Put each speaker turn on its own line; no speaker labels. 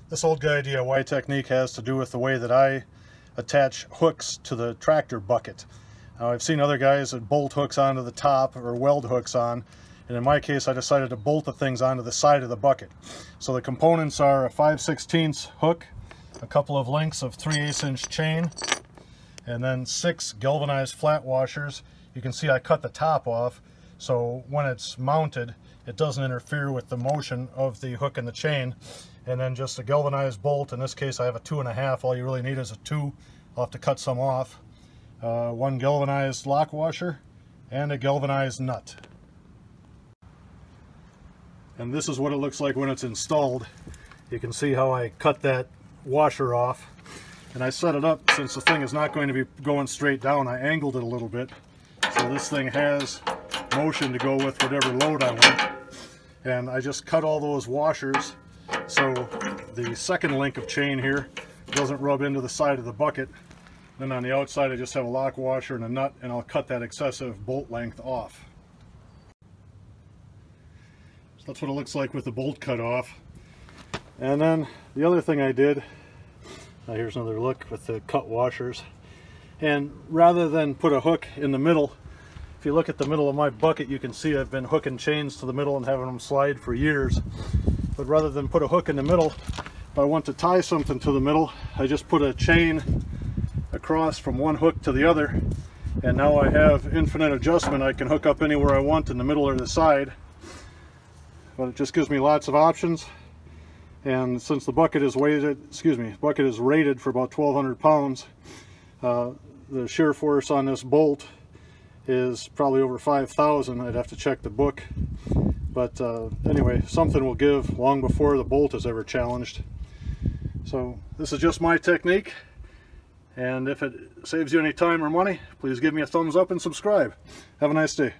This old guy DIY technique has to do with the way that I attach hooks to the tractor bucket. Now, I've seen other guys that bolt hooks onto the top or weld hooks on, and in my case I decided to bolt the things onto the side of the bucket. So the components are a 5/16 hook, a couple of lengths of 3/8 inch chain, and then 6 galvanized flat washers. You can see I cut the top off, so when it's mounted it doesn't interfere with the motion of the hook and the chain. And then just a galvanized bolt. In this case I have a 2.5. All you really need is a 2. I'll have to cut some off. 1 galvanized lock washer and a galvanized nut. And this is what it looks like when it's installed. You can see how I cut that washer off, and I set it up, since the thing is not going to be going straight down, I angled it a little bit so this thing has motion to go with whatever load I want. And I just cut all those washers so the second link of chain here doesn't rub into the side of the bucket. Then on the outside I just have a lock washer and a nut, and I'll cut that excessive bolt length off. So that's what it looks like with the bolt cut off. And then the other thing I did, here's another look with the cut washers, and rather than put a hook in the middle, if you look at the middle of my bucket you can see I've been hooking chains to the middle and having them slide for years. But rather than put a hook in the middle, if I want to tie something to the middle, I just put a chain across from one hook to the other, and now I have infinite adjustment. I can hook up anywhere I want in the middle or the side, but it just gives me lots of options. And since the bucket is rated for about 1,200 pounds, the shear force on this bolt is probably over 5,000. I'd have to check the book, but anyway, something will give long before the bolt is ever challenged. So this is just my technique, and if it saves you any time or money, please give me a thumbs up and subscribe. Have a nice day.